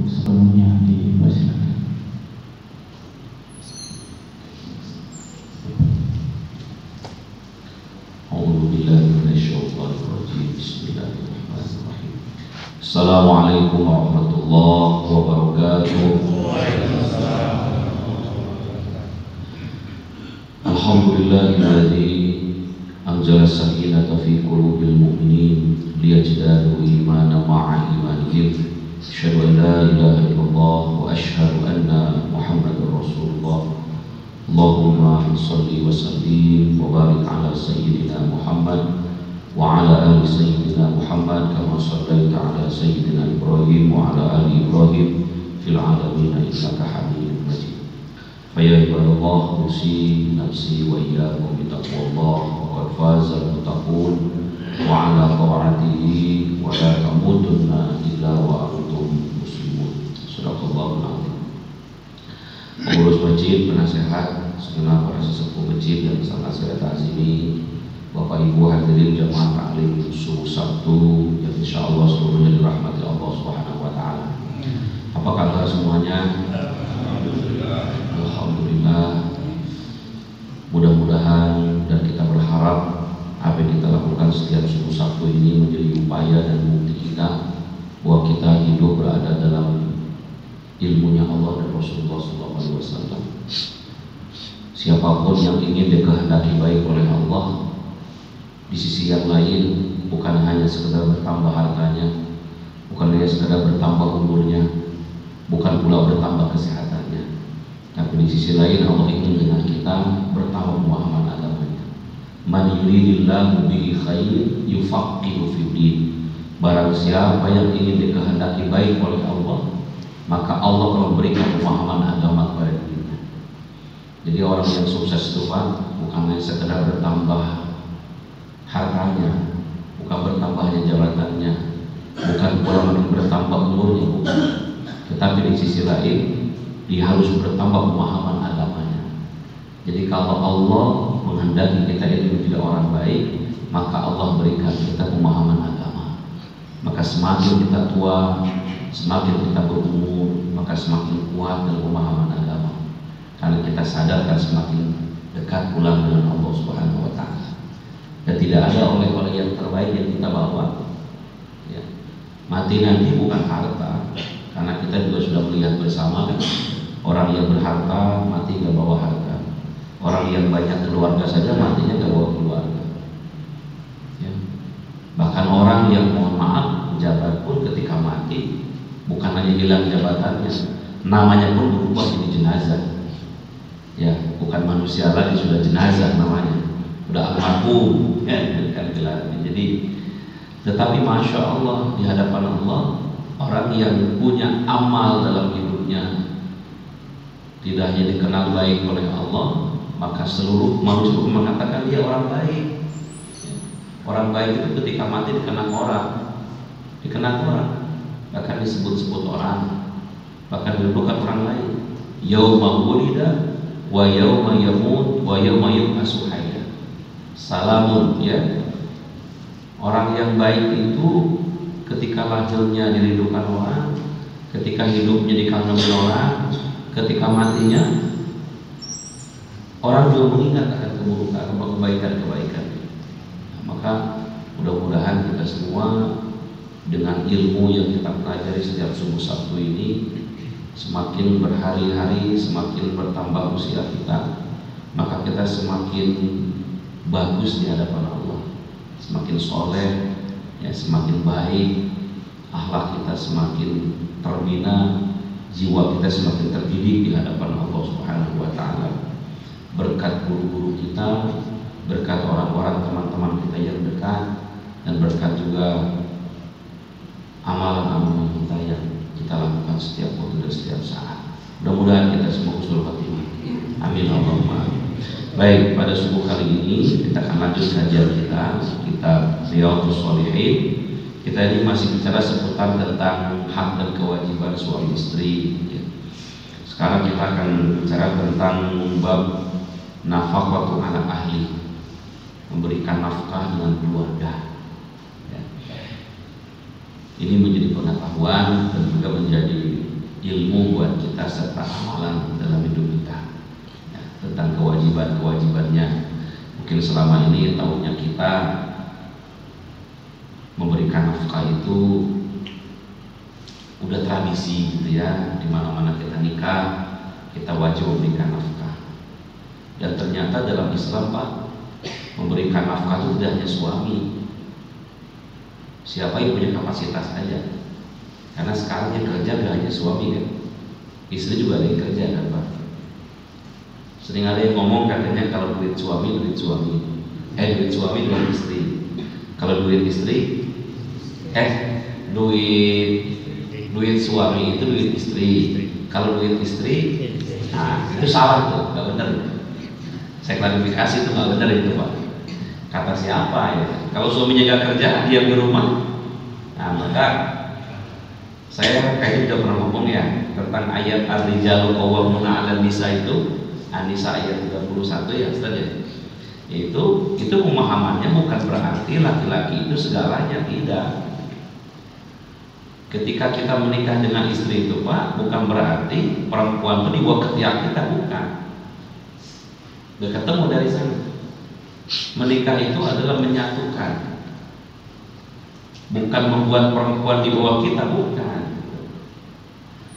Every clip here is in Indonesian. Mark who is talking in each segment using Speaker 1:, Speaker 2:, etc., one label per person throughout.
Speaker 1: sepenuhnya dipersilakan.
Speaker 2: Assalamualaikum warahmatullahi wabarakatuh. Alhamdulillahilladzi anzala sakinata fi qulubil mu'minin liyazdadu imanan ma'a imanihim. Asyhadu an la ilaha illallah wa asyhadu anna Muhammadar Rasulullah. Allahumma shalli wa sallim wa barik ala sayyidina Muhammad wa ala ali sayyidina Muhammad kama shallaita ala sayyidina Ibrahim wa ala ali Ibrahim fil alamin innaka Hamidum Majid. Fa ya ibadallah, usi nafsi wa iyyakum bi taqwallah wa fazal muttaqun wa ala ta'atihi wa la tamutunna illa wa antum muslimun. Shadaqallahul azim. Pengurus masjid, penasehat, segenap para sesepuh masjid yang sangat saya ta'zimi, Bapak Ibu hadirin jamaah taklim subuh Sabtu yang insyaallah seluruhnya dirahmati Allah Subhanahu wa taala. Apa kabar semuanya? Alhamdulillah. Mudah-mudahan dan kita berharap apa yang kita lakukan setiap subuh Sabtu ini menjadi upaya dan bukti kita bahwa kita hidup berada dalam ilmunya Allah dan Rasulullah SAW. Siapapun yang ingin dikehendaki baik oleh Allah, di sisi yang lain bukan hanya sekedar bertambah hartanya, bukan hanya sekedar bertambah umurnya, bukan pula bertambah kesehatannya, tapi di sisi lain Allah ingin dengan kita bertambah pemahaman agamanya. Man yuridillahu bihi khair yufaqihu fid din. Barang siapa yang ingin dikehendaki baik oleh Allah, maka Allah akan memberikan pemahaman agama kepada kita. Jadi orang yang sukses itu Pak, bukan hanya sekedar bertambah hartanya, bukan bertambahnya jabatannya, bukan pula makin bertambah umurnya, bukan. Tetapi di sisi lain dia harus bertambah pemahaman agamanya. Jadi kalau Allah menghendaki kita itu menjadi orang baik, maka Allah berikan kita pemahaman agama. Maka semakin kita tua, semakin kita berumur, maka semakin kuat dalam pemahaman agama. Karena kita sadarkan semakin dekat pulang dengan Allah Subhanahu wa taala. Dan tidak ada oleh-oleh yang terbaik yang kita bawa. Ya. Mati nanti bukan harta, karena kita juga sudah melihat bersama kan, orang yang berharta mati gak bawa harta. Orang yang banyak keluarga saja matinya gak bawa keluarga. Ya. Bahkan orang yang mohon maaf jabat pun ketika mati bukan hanya hilang jabatannya, namanya pun berubah jadi jenazah. Ya, bukan manusia lagi, sudah jenazah namanya, udah almarhum, ya, kan gelarnya. Jadi, tetapi masya Allah di hadapan Allah, orang yang punya amal dalam hidupnya tidak hanya dikenal baik oleh Allah, maka seluruh manusia mengatakan dia orang baik. Orang baik itu ketika mati dikenang orang, bahkan disebut-sebut orang, bahkan dilupakan orang lain. Yauma wulida wa yauma yamut wa yauma yub'atsu hayya. Salamun, ya. Orang yang baik itu ketika lahirnya dirindukan orang, ketika hidupnya dikangenin orang, ketika matinya orang juga mengingat akan keburukan atau kebaikan-kebaikan. Maka mudah-mudahan kita semua dengan ilmu yang kita pelajari setiap subuh Sabtu ini, semakin berhari-hari semakin bertambah usia kita, maka kita semakin bagus di hadapan Allah, semakin soleh, ya, semakin baik, akhlak kita semakin terbina, jiwa kita semakin terdidik di hadapan Allah Subhanahu wa taala. Berkat guru-guru kita, berkat orang-orang teman-teman kita yang dekat, dan berkat juga amalan-amalan kita yang kita lakukan setiap waktu dan setiap saat. Mudah-mudahan kita semua husnul khatimah. Amin Allahumma. Baik, pada subuh kali ini kita akan lanjut kajian kita, kitab Riyadhus Shalihin. Kita ini masih bicara seputar tentang hak dan kewajiban suami istri. Sekarang kita akan bicara tentang bab nafaqatu ala ahli, memberikan nafkah dengan keluarga. Ini menjadi pengetahuan dan juga menjadi ilmu buat kita serta amalan dalam hidup kita ya, tentang kewajiban-kewajibannya. Mungkin selama ini tahunya kita memberikan nafkah itu udah tradisi gitu ya, di mana-mana kita nikah kita wajib memberikan nafkah. Dan ternyata dalam Islam Pak, memberikan nafkah itu tidak hanya suami, siapa yang punya kapasitas aja. Karena sekarang yang kerja gak hanya suami kan, istri juga ada yang kerja kan Pak. Sering ada yang ngomong katanya kalau duit suami duit suami, duit suami duit istri. Kalau duit istri, duit suami itu duit istri. Kalau duit istri, nah itu salah tuh, nggak benar. Saya klarifikasi itu nggak benar itu Pak. Kata siapa ya? Kalau suaminya nggak kerja, dia di rumah. Nah maka saya kayaknya udah pernah ngomong ya tentang ayat ar-rijalu qawwamuna 'alan nisa itu, An-Nisa ayat 31 ya Ustaz ya. Itu pemahamannya bukan berarti laki-laki itu segalanya, tidak. Ketika kita menikah dengan istri itu Pak, bukan berarti perempuan itu dibawa ke tiap kita, bukan. Udah ketemu dari sana. Menikah itu adalah menyatukan, bukan membuat perempuan di bawah kita, bukan.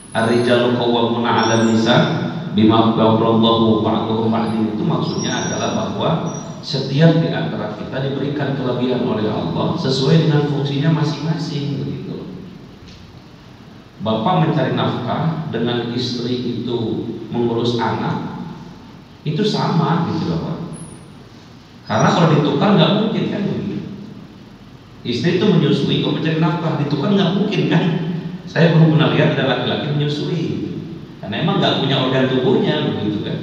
Speaker 2: Ar-rijalu qawwamuna 'alan nisa bima faddalallahu ba'dahum ba'din, itu maksudnya adalah bahwa setiap di antara kita diberikan kelebihan oleh Allah sesuai dengan fungsinya masing-masing begitu. Bapak mencari nafkah dengan istri itu mengurus anak, itu sama gitu Bapak. Karena kalau ditukar nggak mungkin kan begitu. Istri itu menyusui, kalau mencari nafkah ditukar nggak mungkin kan. Saya belum pernah lihat ada laki-laki menyusui, karena emang nggak punya organ tubuhnya begitu kan.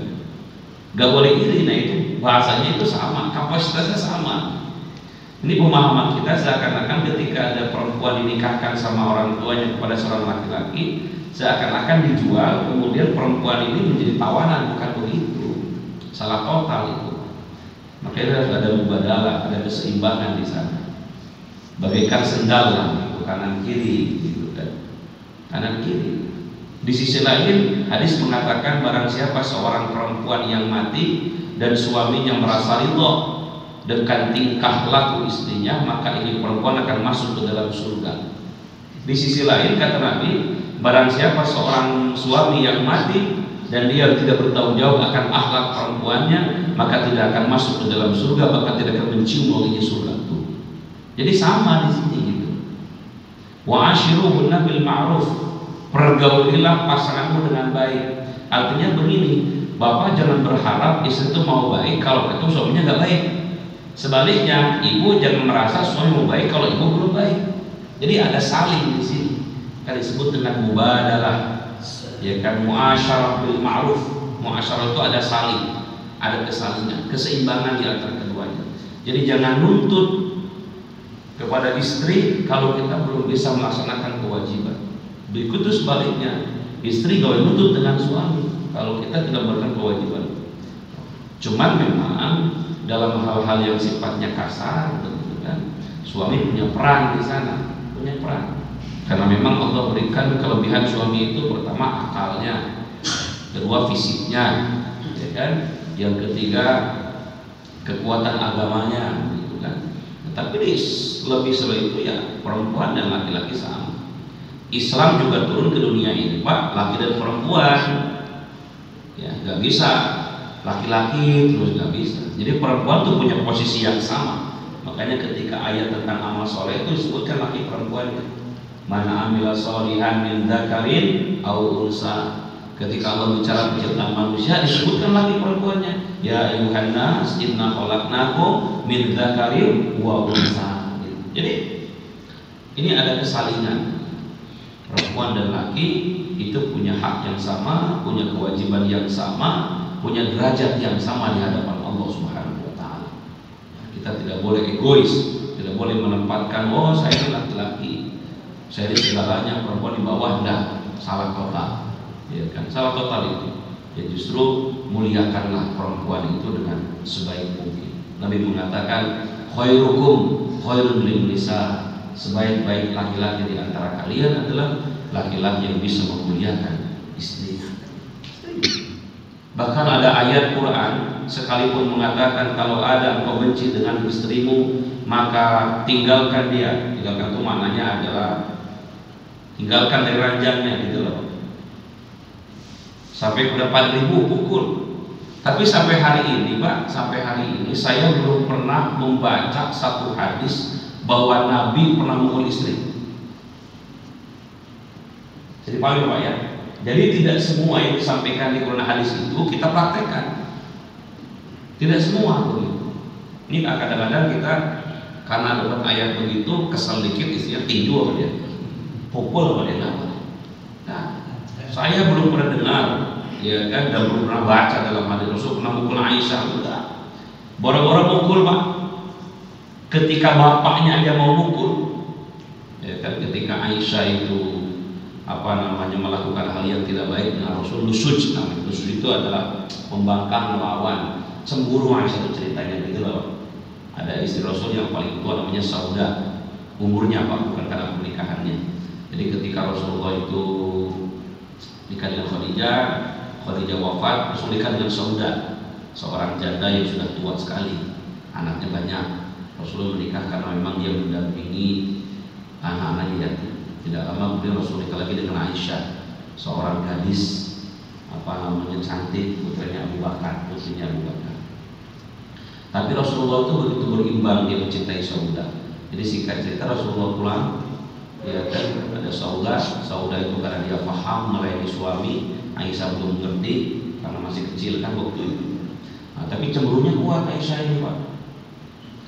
Speaker 2: Nggak boleh iri, nah itu bahasanya itu sama, kapasitasnya sama. Ini pemahaman kita seakan-akan ketika ada perempuan dinikahkan sama orang tuanya kepada seorang laki-laki, seakan-akan dijual, kemudian perempuan ini menjadi tawanan, bukan begitu. Salah total itu. Makanya harus ada mubadalah, ada keseimbangan di sana. Bagaikan sendal lah, itu kanan kiri, gitu kan. Kanan kiri. Di sisi lain, hadis mengatakan barang siapa seorang perempuan yang mati dan suaminya merasa ridho dengan tingkah laku istrinya, maka ini perempuan akan masuk ke dalam surga. Di sisi lain kata Nabi, barang siapa seorang suami yang mati dan dia tidak bertanggung jawab akan akhlak perempuannya, maka tidak akan masuk ke dalam surga, bahkan tidak akan mencium wanginya surga itu. Jadi sama di sini gitu. Wa ashiruhunna bil ma'ruf, pergaulilah pasanganmu dengan baik. Artinya begini, bapak jangan berharap istri itu mau baik kalau itu suaminya nggak baik. Sebaliknya, ibu jangan merasa suami mau baik kalau ibu belum baik. Jadi ada saling di sini. Kan disebut dengan mubadalah, ya kan, muasyarah bil ma'ruf. Muasyarah itu ada saling, ada kesalingan, keseimbangan di antara keduanya. Jadi jangan nuntut kepada istri kalau kita belum bisa melaksanakan kewajiban. Begitu sebaliknya, istri gak boleh nuntut dengan suami kalau kita tidak melakukan kewajiban. Cuman memang dalam hal-hal yang sifatnya kasar, tentu kan, suami punya peran di sana, punya peran. Karena memang Allah berikan kelebihan suami itu, pertama akalnya, kedua fisiknya, ya kan, yang ketiga kekuatan agamanya, gitu kan. Tapi lebih selain itu ya perempuan dan laki-laki sama. Islam juga turun ke dunia ini Pak, laki dan perempuan, ya nggak bisa laki-laki terus nggak bisa. Jadi perempuan tuh punya posisi yang sama. Makanya ketika ayat tentang amal soleh itu disebutkan laki perempuannya. Mana amila sholihan min dzakarin aw unsa. Ketika Allah bicara penciptaan manusia disebutkan laki perempuannya. Ya ayyuhan nas inna khalaqnakum min dzakarin wa unsa. Jadi ini ada kesalingan. Perempuan dan laki itu punya hak yang sama, punya kewajiban yang sama, punya derajat yang sama di hadapan Allah Subhanahu wa taala. Kita tidak boleh egois, tidak boleh menempatkan saya ini laki-laki, saya ini segalanya, perempuan di bawah, enggak, salah total. Ya kan, salah total itu. Ya justru muliakanlah perempuan itu dengan sebaik mungkin. Nabi mengatakan khairukum khairun lin nisa, sebaik-baik laki-laki di antara kalian adalah laki-laki yang bisa memuliakan istrinya. Bahkan ada ayat Quran sekalipun mengatakan kalau ada engkau benci dengan istrimu maka tinggalkan dia. Tinggalkan itu maknanya adalah tinggalkan dari ranjangnya gitu loh. Sampai udah 4.000 pukul. Tapi sampai hari ini Pak, sampai hari ini saya belum pernah membaca satu hadis bahwa Nabi pernah memukul istri. Jadi paham Pak ya? Jadi tidak semua yang disampaikan di Quran hadis itu kita praktekkan. Tidak semua begitu. Ini kadang-kadang kita karena dapat ayat begitu kesal dikit istrinya tinju apa dia, pukul apa dia apa. Nah, saya belum pernah dengar, ya kan, dan belum pernah baca dalam hadis Rasul pernah mukul Aisyah enggak. Boro-boro mukul Pak. Ketika bapaknya aja mau mukul, ya kan, ketika Aisyah itu melakukan hal yang tidak baik dengan Rasul, lusuj namanya. Lusuj itu adalah membangkang, melawan, cemburu. Aisyah itu ceritanya gitu loh. Ada istri Rasul yang paling tua namanya Sauda, umurnya Pak, bukan karena pernikahannya. Jadi ketika Rasulullah itu nikah dengan Khadijah wafat, Rasul nikah dengan Sauda, seorang janda yang sudah tua sekali, anaknya banyak. Rasul menikah karena memang dia mendampingi anak-anaknya yatim. Tidak lama kemudian Rasul nikah lagi dengan Aisyah, seorang gadis cantik, putranya Abu Bakar, putrinya Abu Bakar. Tapi Rasulullah itu begitu berimbang, dia mencintai Sauda. Jadi singkat cerita Rasulullah pulang, ya kan, ada Sauda itu karena dia paham melayani suami, Aisyah belum mengerti karena masih kecil kan waktu itu. Nah, tapi cemburunya kuat Aisyah ini Pak.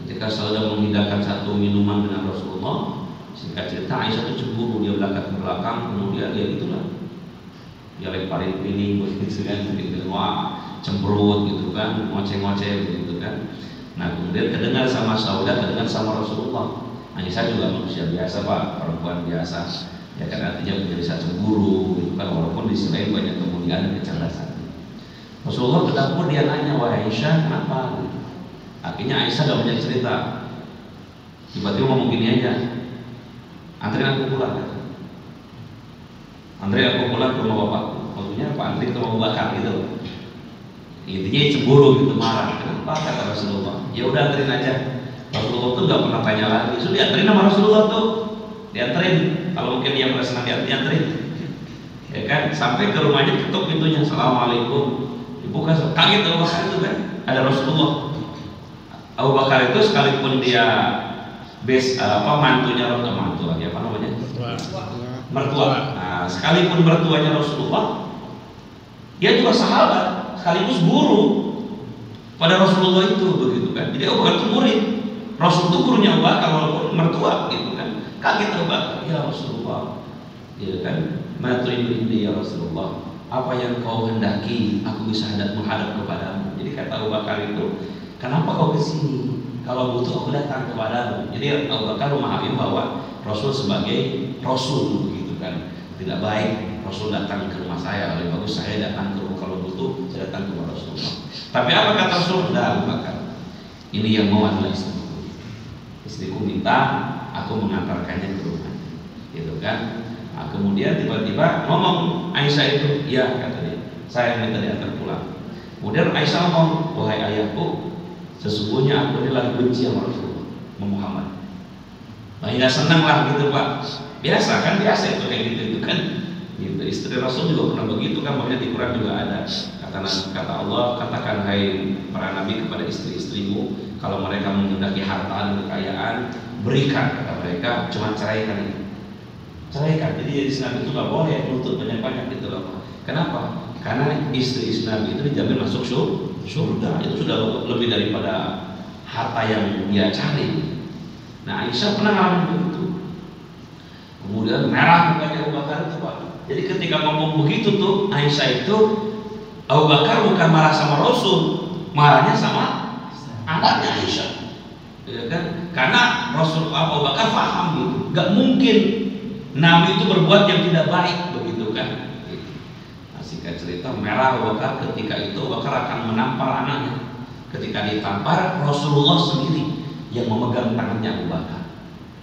Speaker 2: Ketika Sauda menghidangkan satu minuman dengan Rasulullah, singkat cerita Aisyah itu cemburu, dia belakang ke belakang, kemudian dia itulah, dia lemparin piring begitu kan, begitu wah cemberut gitu kan, ngoceh-ngoceh begitu kan. Nah kemudian kedengar sama Sauda, kedengar sama Rasulullah. Aisyah juga manusia biasa Pak, perempuan biasa, ya kan, artinya punya rasa cemburu gitu kan, walaupun di sisi lain banyak kemuliaan dan kecerdasan. Rasulullah ke dapur, dia nanya, wahai Aisyah kenapa? Akhirnya Aisyah gak banyak cerita, tiba-tiba ngomong gini aja, anterin aku pulang kan? Anterin aku pulang ke rumah bapakku. Maksudnya Pak, anterin ke rumah Abu Bakar gitu. Intinya cemburu gitu, marah. Kenapa kata Rasulullah? Ya udah anterin aja. Rasulullah tuh gak pernah tanya lagi. Sudah dianterin sama Rasulullah tuh, dianterin. Kalau mungkin dia merasa nanti dianterin, ya kan, sampai ke rumahnya, ketuk pintunya, assalamualaikum. Dibuka, kaget Abu Bakar itu kan, ada Rasulullah. Abu Bakar itu sekalipun dia mantunya mertua. Nah, sekalipun mertuanya Rasulullah, dia juga sahabat, sekaligus guru pada Rasulullah itu begitu kan. Jadi Abu Bakar itu murid, Rasul itu gurunya Abu Bakar walaupun mertua gitu kan. Kaget Abu Bakar, ya Rasulullah, ya kan, maturidu ini ya Rasulullah, apa yang kau hendaki aku bisa menghadap kepadamu. Jadi kata Abu Bakar itu, kenapa kau kesini? Kalau butuh aku datang kepadamu. Jadi Abu Bakar memahami bahwa Rasul sebagai Rasul begitu kan, tidak baik Rasul datang ke rumah saya, lebih bagus saya datang ke rumah, kalau butuh saya datang ke rumah Rasulullah. Tapi apa kata Rasul? Dah Abu Bakar, ini yang mau adalah istriku minta aku mengantarkannya ke rumah, gitu kan. Nah, kemudian tiba-tiba ngomong Aisyah itu, ya kata dia, saya minta diantar pulang. Kemudian Aisyah ngomong, wahai ayahku, sesungguhnya aku ini lagi benci sama Rasulullah Muhammad. Nah, tidak senang lah gitu Pak. Biasa kan, biasa itu kayak gitu itu kan. Gitu. Istri Rasul juga pernah begitu kan, makanya di Quran juga ada. Kata Allah, katakan hai para nabi kepada istri-istrimu, kalau mereka menghendaki harta dan kekayaan, berikan, kata mereka, cuma ceraikan itu. Ceraikan. Jadi Islam itu nggak boleh nuntut banyak-banyak gitu loh. Kenapa? Karena istri Islam itu dijamin masuk surga. Itu sudah lebih daripada harta yang dia cari. Nah, Aisyah pernah ngalamin begitu. Kemudian merah mukanya Abu Bakar itu Pak. Jadi ketika ngomong begitu tuh Aisyah itu, Abu Bakar bukan marah sama Rasul, marahnya sama anaknya Aisyah, ya kan? Karena Rasul Abu Bakar paham gitu, gak mungkin Nabi itu berbuat yang tidak baik begitu kan? Nah, singkat cerita merah Abu Bakar ketika itu. Abu Bakar akan menampar anaknya. Ketika ditampar, Rasulullah sendiri yang memegang tangannya Abu Bakar.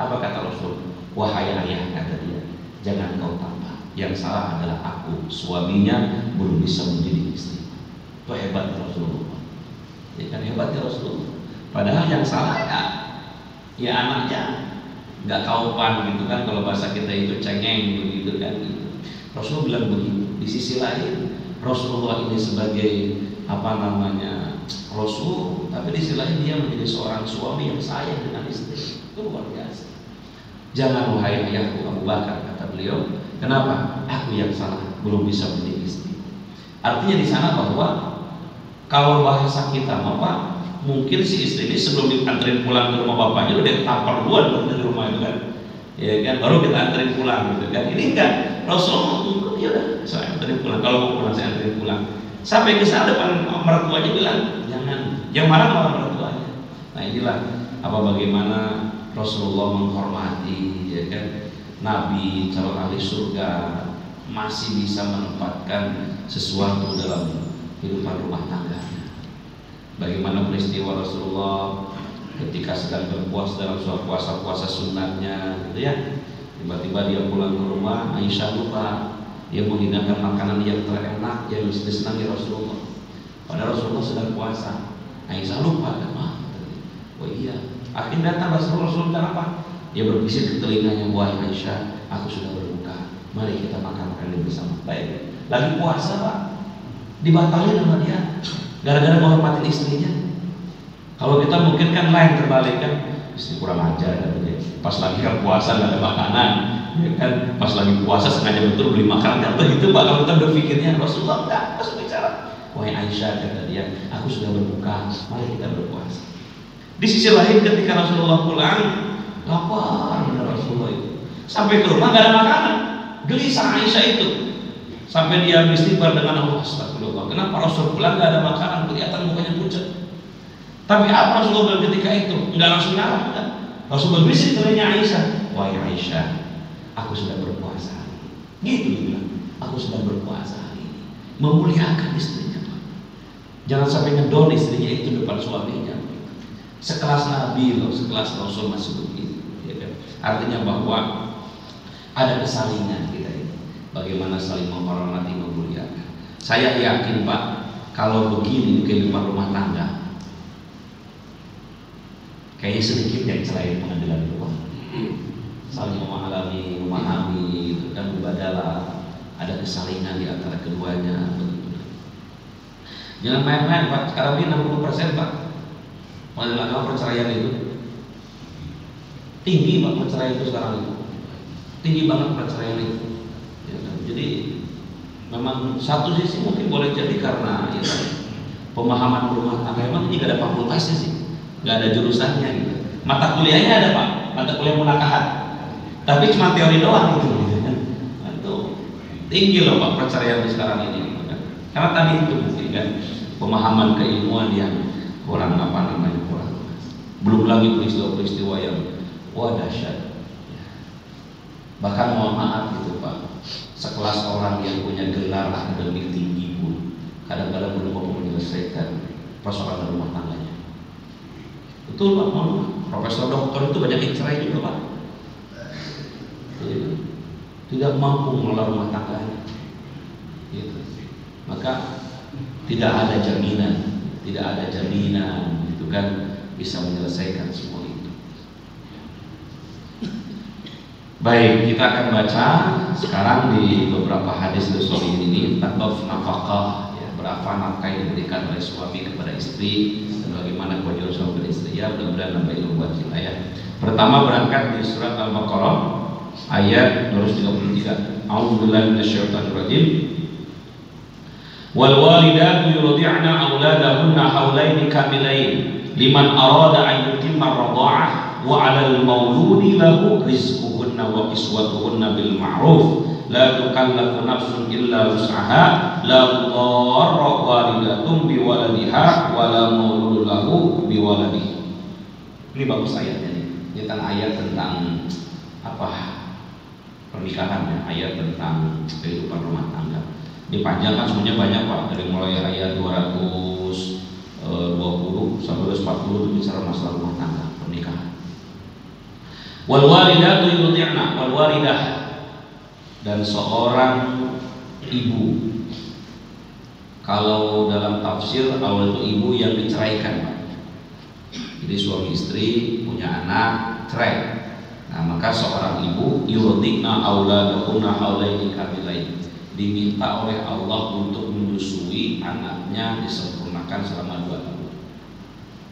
Speaker 2: Apa kata Rasul? Wahai ayah, kata dia, jangan kau tampar. Yang salah adalah aku, suaminya belum bisa mendidik istri. Itu hebat Rasulullah. Ya kan hebatnya Rasulullah. Padahal yang salah ya anaknya nggak kaupan gitu kan, kalau bahasa kita itu cengeng begitu kan. Rasul bilang begitu. Di sisi lain Rasulullah ini sebagai Rasul, tapi di sisi lain dia menjadi seorang suami yang sayang dengan istri. Itu luar biasa. Jangan wahai ayahku Abu Bakar, kata beliau, kenapa? Aku yang salah, belum bisa mendidik istri. Artinya di sana bahwa kalau bahasa kita mungkin si istri ini sebelum dianterin pulang ke rumah bapaknya udah tampar duluan dari rumah itu kan, ya kan, baru kita anterin pulang gitu kan. Ini enggak, Rasul ya udah saya anterin pulang, kalau mau pulang saya anterin pulang. Sampai ke sana depan mertuanya bilang jangan, yang marah malah mertuanya. Nah inilah bagaimana Rasulullah menghormati, ya kan, Nabi calon ahli surga masih bisa menempatkan sesuatu dalam kehidupan rumah tangganya. Bagaimana peristiwa Rasulullah ketika sedang berpuasa dalam suatu puasa sunatnya, gitu ya. Tiba-tiba dia pulang ke rumah, Aisyah lupa, dia menghidangkan makanan yang terenak yang disenangi Rasulullah. Padahal Rasulullah sedang puasa. Aisyah lupa kan, oh iya. Akhirnya datang Rasulullah apa? Dia berbisik ke telinganya, wahai Aisyah, aku sudah berbuka. Mari kita makan bersama. Baik. Lagi puasa Pak, dibatalin sama dia. Gara-gara menghormatin istrinya. Kalau kita mungkin kan lain terbalik kan, istri kurang ajar kan, pas lagi kan puasa nggak ada makanan, ya kan, pas lagi puasa sengaja betul beli makanan kan begitu Pak. Kalau kita berpikirnya, Rasulullah enggak, pas bicara, wahai Aisyah, kata dia, aku sudah berbuka, mari kita berpuasa. Di sisi lain ketika Rasulullah pulang, lapar benar Rasulullah itu, sampai ke rumah nggak ada makanan, gelisah Aisyah itu. Sampai dia beristighfar dengan Allah, astagfirullah, kenapa Rasul pulang gak ada makanan, kelihatan mukanya pucat. Tapi apa Rasulullah ketika itu? Enggak langsung marah kan? Rasul berbisik telinga Aisyah, wahai Aisyah, aku sudah berpuasa. Gitu dia bilang, aku sudah berpuasa hari ini. Memuliakan istrinya. Jangan sampai ngedon istrinya itu depan suaminya. Sekelas Nabi loh, sekelas Rasul masih begitu, ya kan? Artinya bahwa ada kesalingan kita ini. Bagaimana saling menghormati, memuliakan. Saya yakin Pak, kalau begini kehidupan rumah tangga, kayaknya sedikit yang cerai pengadilan rumah. Saling memahami, itu kan mubadalah, ada kesalingan di antara keduanya. Begitu. Jangan main-main Pak. Sekarang ini 60% Pak pengadilan perceraian itu tinggi Pak, perceraian itu sekarang itu tinggi banget perceraian itu. Jadi memang satu sisi mungkin boleh jadi karena ya, pemahaman rumah tangga memang ini gak ada fakultasnya sih, gak ada jurusannya gitu. Mata kuliahnya ada Pak, mata kuliah munakahat, tapi cuma teori doang gitu. Itu tinggi loh Pak perceraian di sekarang ini, karena tadi itu mungkin kan pemahaman keilmuan yang kurang kurang. Belum lagi peristiwa-peristiwa yang dahsyat. Bahkan mohon maaf gitu Pak, sekelas orang yang punya gelar akademik tinggi pun kadang-kadang belum mampu menyelesaikan persoalan rumah tangganya. Betul Pak, profesor doktor itu banyak yang cerai juga Pak. Tidak mampu mengelola rumah tangganya. Gitu. Maka tidak ada jaminan gitu kan bisa menyelesaikan semua itu. Baik, kita akan baca sekarang di beberapa hadis Rasul ini tentang nafkah, ya, berapa nafkah yang diberikan oleh suami kepada istri dan bagaimana kewajiban suami kepada istri. Ya, mudah-mudahan nambah ilmu buat kita ya. Pertama berangkat di surat Al-Baqarah ayat 233. A'udzubillahi minasyaitonir rajim. Wal walidatu yurdi'na auladahunna haulaini kamilain liman arada an yutimma ar-radha'ah wa 'alal mauludi lahu rizquhunna wa kiswatuhunna bil ma'ruf la tukallafu nafsun illa wus'aha la tudarra walidatun bi waladiha wa la mauludun lahu bi waladihi. Ini bagus ayatnya nih. Ini tentang ayat tentang pernikahan ya, ayat tentang kehidupan rumah tangga. Ini panjang kan, semuanya banyak Pak, dari mulai ayat 220 sampai 240 itu bicara masalah rumah tangga, pernikahan. Wal walidatu yurdi'na, wal walidah, dan seorang ibu. Kalau dalam tafsir awal itu ibu yang diceraikan, Pak. Jadi suami istri punya anak cerai. Nah, maka seorang ibu yurdina auladahunna haulaini kamilain, diminta oleh Allah untuk menyusui anaknya disempurnakan selama 2 tahun.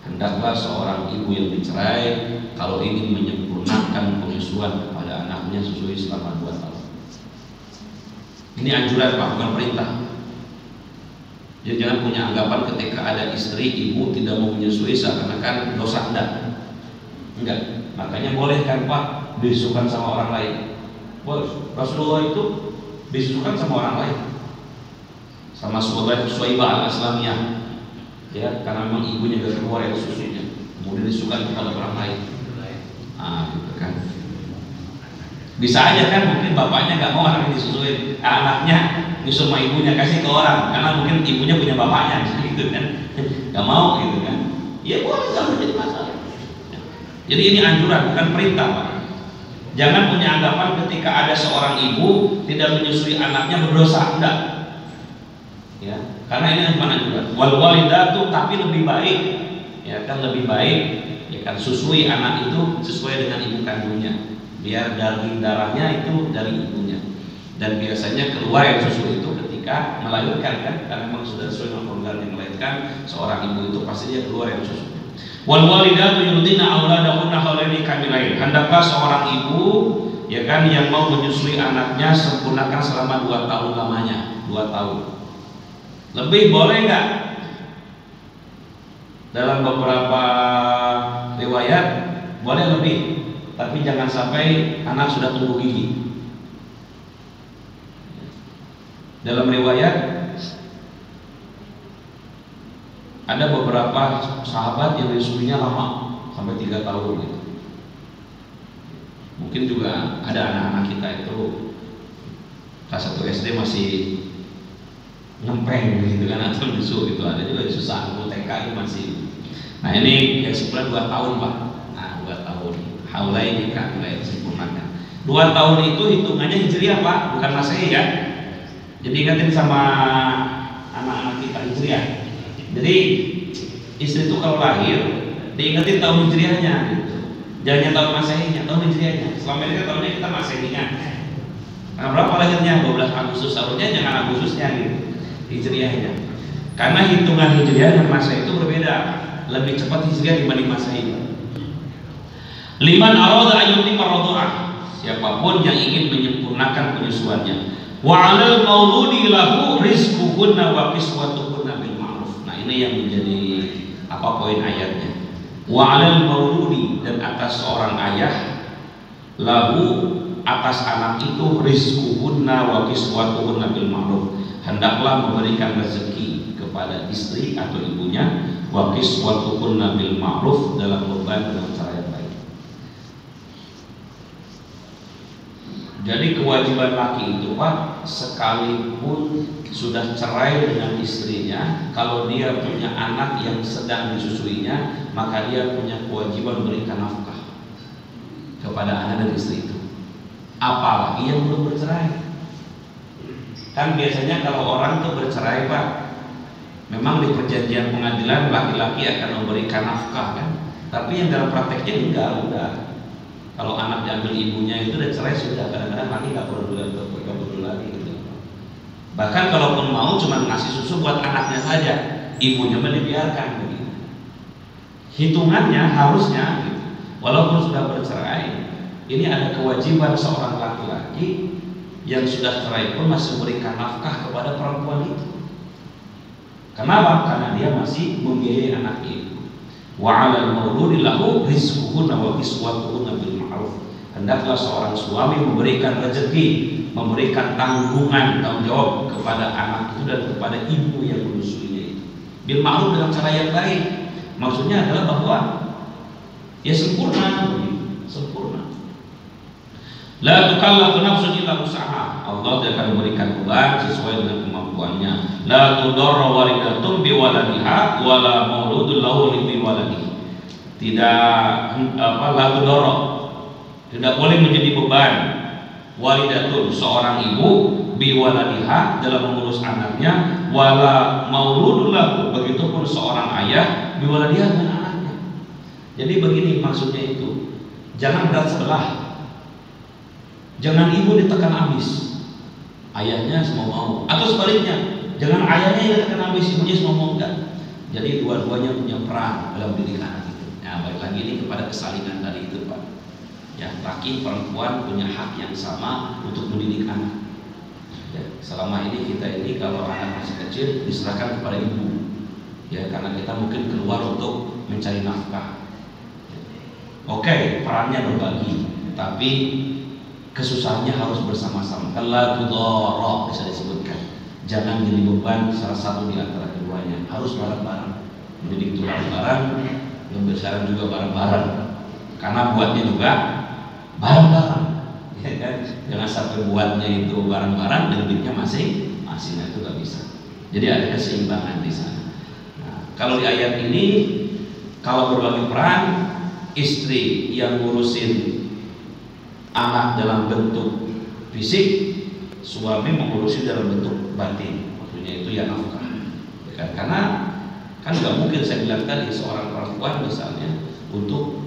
Speaker 2: Hendaklah seorang ibu yang dicerai kalau ingin menyempurnakan penyusuan kepada anaknya susui selama 2 tahun. Ini anjuran, Pak, bukan perintah. Jadi jangan punya anggapan ketika ada istri ibu tidak mau menyusui seakan-akan dosa enggak. Makanya boleh kan, Pak, disusukan sama orang lain. Boleh. Rasulullah itu disusukan sama orang lain, sama Suwaibah al-Aslamiyah, ya, karena memang ibunya gak keluar ya susunya, kemudian disusukan kepada orang lain. Gitu kan. Bisa aja kan, mungkin bapaknya gak mau anaknya disusuin, anaknya nyusul sama ibunya kasih ke orang, karena mungkin ibunya punya bapaknya, gitu kan, gak mau gitu kan. Ya boleh, gak menjadi masalah. Jadi ini anjuran, bukan perintah, Pak. Jangan punya anggapan ketika ada seorang ibu tidak menyusui anaknya berdosa, enggak. Ya, karena ini anjuran. Wal walidatu, tapi lebih baik, ya kan, lebih baik, ya kan, susui anak itu sesuai dengan ibu kandungnya, biar daging darahnya itu dari ibunya. Dan biasanya keluar yang susu itu ketika melahirkan, kan, karena memang sudah sesuai dengan program yang melahirkan seorang ibu itu pasti dia keluar yang susu. Wal walidatu yurdina auladahunna haulaini kamilain. Hendaklah seorang ibu, ya kan, yang mau menyusui anaknya sempurnakan selama 2 tahun lamanya, 2 tahun. Lebih boleh enggak? Dalam beberapa riwayat boleh lebih, tapi jangan sampai anak sudah tumbuh gigi. Dalam riwayat ada beberapa sahabat yang disusuinya lama, sampai 3 tahun gitu. Mungkin juga ada anak-anak kita itu kelas 1 SD masih ngempeng gitu kan, atau nyusu gitu. Ada juga susah, TK masih. Nah ini yang sebulan 2 tahun, Pak. Nah 2 tahun haulaini kamilain, sempurnakan. 2 tahun itu hitungannya hijriah, Pak, bukan masehi ya. Jadi ingatin sama anak-anak kita hijriah. Jadi istri itu kalau lahir diingetin tahun hijriahnya gitu. Jangan tahun masehinya, tahun hijriahnya. Selama ini kan tahunnya kita masehinya. Nah, berapa lahirnya? 12 Agustus, harusnya jangan Agustusnya gitu, hijriahnya. Karena hitungan hijriah dan masehi itu berbeda. Lebih cepat hijriah dibanding masehi. Liman arada ayyutimma radha'ah, siapapun yang ingin menyempurnakan penyusuannya. Wa 'alal mauludi lahu rizquhunna wa kiswatuhunna bil ma'ruf. Nah, ini yang menjadi poin ayatnya. Wa 'alal mauludi, dan atas seorang ayah, lahu, atas anak itu, rizquhunna wa kiswatuhunna bil ma'ruf, hendaklah memberikan rezeki kepada istri atau ibunya, wa kiswatuhunna bil ma'ruf, dalam beban dengan cara yang baik. Jadi kewajiban laki itu, Pak, sekalipun sudah cerai dengan istrinya, kalau dia punya anak yang sedang disusuinya, maka dia punya kewajiban memberikan nafkah kepada anak dan istri itu. Apalagi yang belum bercerai. Kan biasanya kalau orang tuh bercerai, Pak, memang di perjanjian pengadilan laki-laki akan memberikan nafkah, kan? Tapi yang dalam prakteknya enggak, udah. Kalau anak diambil ibunya itu udah cerai sudah, kadang-kadang laki nggak perlu lagi gitu. Bahkan kalaupun mau cuma ngasih susu buat anaknya saja, ibunya dibiarkan begitu. Hitungannya harusnya gitu. Walaupun sudah bercerai, ini ada kewajiban seorang laki-laki yang sudah cerai pun masih memberikan nafkah kepada perempuan itu. Kenapa? Karena dia masih membiayai anak itu. Wa 'alal mauludi lahu rizquhunna wa kiswatuhunna bil ma'ruf. Hendaklah seorang suami memberikan rezeki, memberikan tanggung jawab kepada anak itu dan kepada ibu yang menyusuinya itu. Bil ma'ruf, dengan cara yang baik. Maksudnya adalah bahwa ya sempurna. La tukallafu nafsun illa wus'aha. Allah akan memberikan beban sesuai dengan kemampuannya. La tudarra walidatun bi waladiha wala mauludun lahu li waladihi. Tidak la tudarra, tidak boleh menjadi beban walidatun seorang ibu biwaladiha dalam mengurus anaknya, wala mauludun lahu begitupun seorang ayah biwaladiha dengan anaknya. Jadi begini maksudnya itu, jangan berat sebelah, jangan ibu ditekan habis, ayahnya semua mau, atau sebaliknya, jangan ayahnya yang ditekan habis, ibunya semua mau, enggak. Jadi dua-duanya punya peran dalam didik anak itu. Nah, balik lagi ini kepada kesalinan tadi itu, Pak. Ya, laki perempuan punya hak yang sama untuk mendidik anak. Ya, selama ini kita ini kalau anak masih kecil diserahkan kepada ibu. Ya, karena kita mungkin keluar untuk mencari nafkah. Oke, perannya berbagi, tapi kesusahannya harus bersama-sama. La tudara bisa disebutkan. Jangan jadi beban salah satu di antara keduanya. Harus bareng-bareng. Mendidik itu bareng-bareng, membesarkan juga bareng-bareng. Karena buatnya juga bareng-bareng. Ya kan? Jangan sampai buatnya itu bareng-bareng dan didiknya masing-masing, itu nggak bisa. Jadi ada keseimbangan di sana. Nah, kalau di ayat ini, kalau berbagi peran, istri yang ngurusin anak dalam bentuk fisik, suami mengurusi dalam bentuk batin, maksudnya itu ya nafkah. Ya kan? Karena kan nggak mungkin saya bilang tadi seorang perempuan misalnya untuk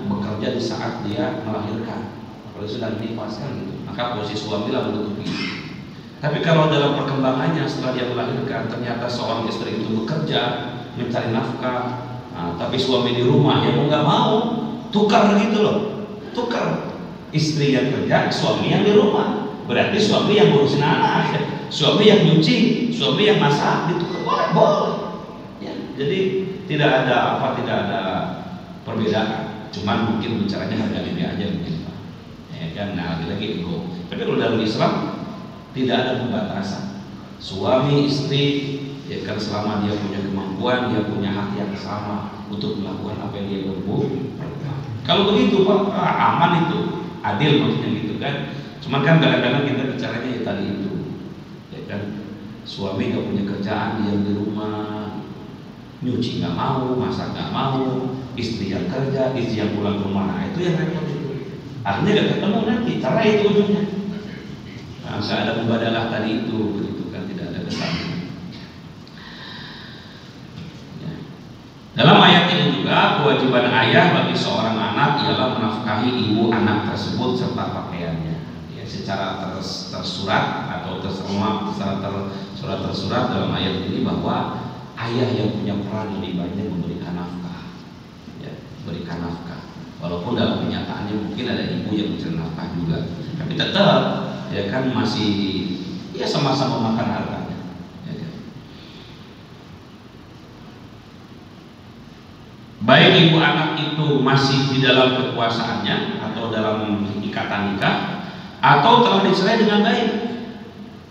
Speaker 2: bekerja di saat dia melahirkan, apalagi sudah nifaskan gitu, maka posisi suami lah menutupi. Tapi kalau dalam perkembangannya setelah dia melahirkan ternyata seorang istri itu bekerja mencari nafkah, tapi suami di rumah ya mau nggak mau tukar gitu loh, tukar. Istri yang kerja, suami yang di rumah. Berarti suami yang ngurusin anak, suami yang nyuci, suami yang masak, ditukar boleh. Ya, jadi tidak ada perbedaan. Cuman mungkin bicaranya harga diri aja mungkin, Pak. Ya kan, nah lagi-lagi ego. Tapi kalau dalam Islam tidak ada pembatasan. Suami istri ya kan selama dia punya kemampuan, dia punya hak yang sama untuk melakukan apa yang dia berbuat. Kalau begitu Pak, aman itu. Adil maksudnya gitu kan. Cuman kan kadang-kadang kita bicaranya ya tadi itu, ya kan, suami nggak punya kerjaan, dia di rumah, nyuci nggak mau, masak nggak mau, istri yang kerja, istri yang pulang ke rumah, nah itu yang repot itu. Artinya nggak ketemu nanti, cerai itu ujungnya. Nah, saya ada mubadalah tadi itu, begitu kan, tidak ada kesamaan. Dalam ayat ini juga kewajiban ayah bagi seorang anak ialah menafkahi ibu anak tersebut serta pakaiannya. Ya, secara tersurat atau secara tersurat dalam ayat ini bahwa ayah yang punya peran lebih banyak memberikan nafkah. Ya, memberikan nafkah. Walaupun dalam kenyataannya mungkin ada ibu yang mencari nafkah juga, tapi tetap ya kan masih ya sama-sama makan hartanya. Baik ibu anak itu masih di dalam kekuasaannya atau dalam ikatan nikah atau telah dicerai dengan baik.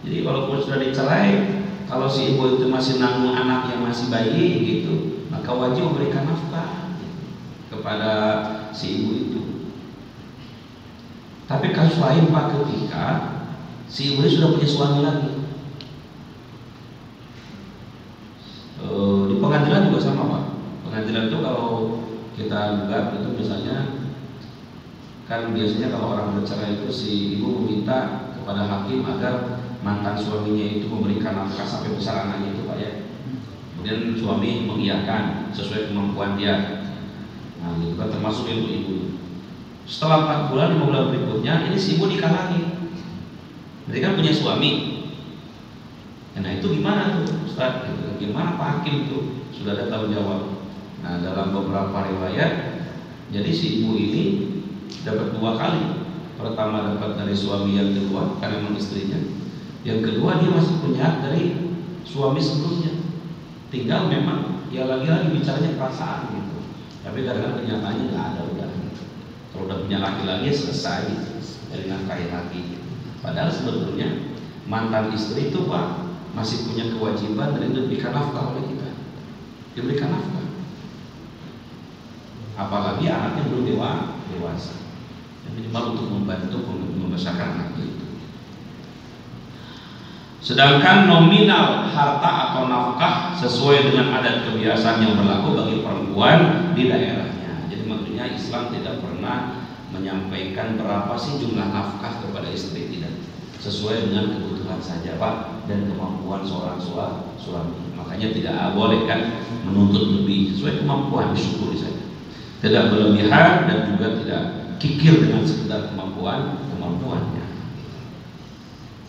Speaker 2: Jadi walaupun sudah dicerai, kalau si ibu itu masih nanggung anak yang masih bayi gitu, maka wajib memberikan nafkah kepada si ibu itu. Tapi kasus lain Pak, ketika si ibu sudah punya suami lagi, di pengadilan juga sama Pak. Pengadilan itu kalau kita gugat itu misalnya kan biasanya kalau orang bercerai itu si ibu meminta kepada hakim agar mantan suaminya itu memberikan nafkah sampai besar anaknya itu Pak ya. Kemudian suami mengiyakan sesuai kemampuan dia. Nah itu kan termasuk ibu-ibu. Setelah 4 bulan 5 bulan berikutnya ini si ibu dikalangi. Mereka kan punya suami. Nah itu gimana tuh Ustaz? Gimana Pak Hakim tuh? Sudah ada tanggung jawab. Nah dalam beberapa riwayat, jadi si ibu ini dapat 2 kali. Pertama dapat dari suami yang kedua, karena memang istrinya. Yang kedua dia masih punya hak dari suami sebelumnya. Tinggal memang ya lagi-lagi bicaranya perasaan gitu. Tapi kadang-kadang kenyataannya nggak ada udah. Kalau udah punya laki lagi selesai dari nafkahi laki. Padahal sebetulnya mantan istri itu Pak masih punya kewajiban dari diberikan nafkah oleh kita. Diberikan nafkah. Apalagi anaknya belum dewasa. Minimal untuk membantu membesarkan anak itu. Sedangkan nominal harta atau nafkah sesuai dengan adat kebiasaan yang berlaku bagi perempuan di daerahnya. Jadi maksudnya Islam tidak pernah menyampaikan berapa sih jumlah nafkah kepada istri, tidak. Sesuai dengan kebutuhan saja Pak dan kemampuan seorang suami. Makanya tidak boleh kan menuntut lebih, sesuai kemampuan, disyukuri saja. Tidak berlebihan dan juga tidak kikir dengan sekedar kemampuannya.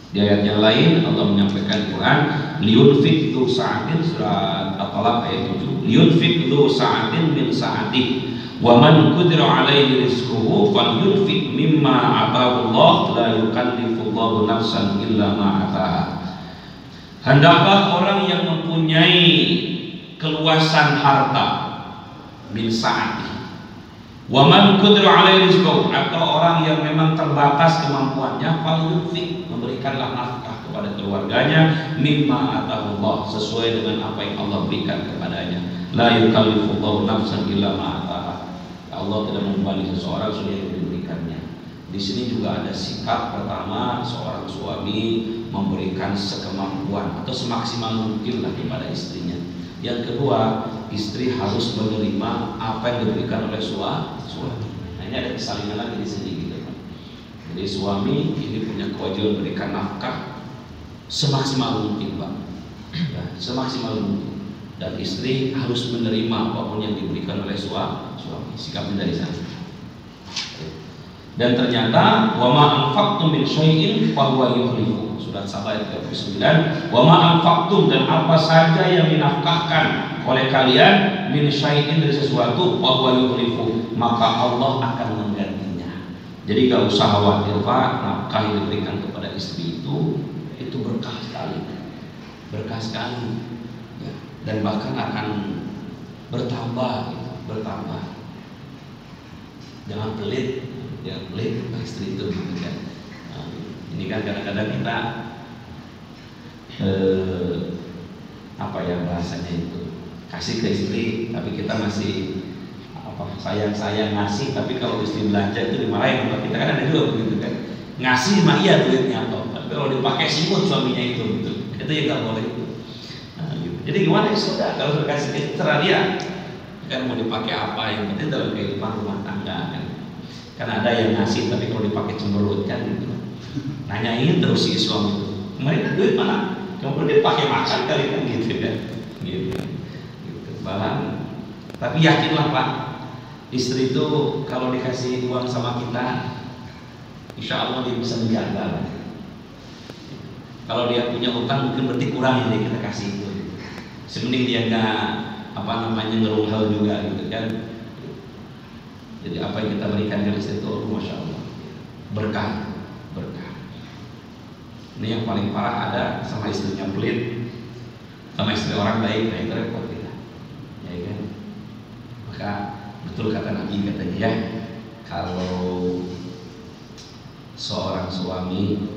Speaker 2: Di ayat yang lain Allah menyampaikan Quran, liyunfik dzu sa'atin, surat At-Talaq ayat 7. Liyunfik dzu sa'atin min sa'atihi wa man qudira 'alaihi rizquhu falyunfik mimma ataahu Allah, la yukallifullahu nafsan illa ma ataaha. Hendaklah orang yang mempunyai keluasan harta min sa'atihi, wa man qudira 'alaihi rizquhu, atau orang yang memang terbatas kemampuannya, falyunfik, memberikanlah nafkah kepada keluarganya, mimma ataahu Allah, sesuai dengan apa yang Allah berikan kepadanya. La yukallifullahu nafsan illa ma ataaha. Allah tidak membebani seseorang sudah yang diberikannya. Di sini juga ada sikap pertama, seorang suami memberikan sekemampuan atau semaksimal mungkin lah kepada istrinya. Yang kedua, istri harus menerima apa yang diberikan oleh suami. Nah, ini ada kesalingan lagi di sini gitu kan. Jadi suami ini punya kewajiban memberikan nafkah semaksimal mungkin, Pak. Ya, semaksimal mungkin. Dan istri harus menerima apapun yang diberikan oleh suami. Sikapnya dari sana. Dan ternyata wa ma anfaqtum min syai'in fa huwa yukhlifu. Surat Saba ayat 39. Wa ma anfaqtum, dan apa saja yang dinafkahkan oleh kalian min syai'in, dari sesuatu, fa huwa yukhlifu, maka Allah akan menggantinya. Jadi gak usah khawatir Pak, nafkah yang diberikan kepada istri itu berkah sekali. Berkah sekali. Ya. Dan bahkan akan bertambah gitu, bertambah. Jangan pelit, jangan pelit istri itu gitu kan. Nah, ini kan kadang-kadang kita apa ya bahasanya itu, kasih ke istri tapi kita masih sayang ngasih, tapi kalau istri belanja itu dimarahin sama kita, kan ada juga begitu kan. Ngasih mah iya duitnya toh, tapi kalau dipakai simut suaminya itu gitu. Itu ya nggak boleh itu. Nah, gitu. Jadi gimana ya sudah, kalau sudah kasih itu terserah dia. Kan mau dipakai apa, yang penting dalam kehidupan rumah tangga kan ada yang ngasih tapi kalau dipakai cemberut kan gitu. Nanyain terus si suami itu, kemarin duit mana, kamu dipakai makan kali kan gitu kan, gitu. Bahan. Tapi yakinlah Pak, istri itu kalau dikasih uang sama kita, insya Allah dia bisa menjaga. Kalau dia punya utang mungkin berarti kurang yang kita kasih itu. Semending dia nggak ngeluh hal juga gitu kan. Jadi apa yang kita berikan ke istri itu, masya Allah, berkah. Ini yang paling parah ada sama istrinya pelit, sama istri orang baik, nah itu repot kita, ya kan. Maka betul kata Nabi katanya ya, kalau seorang suami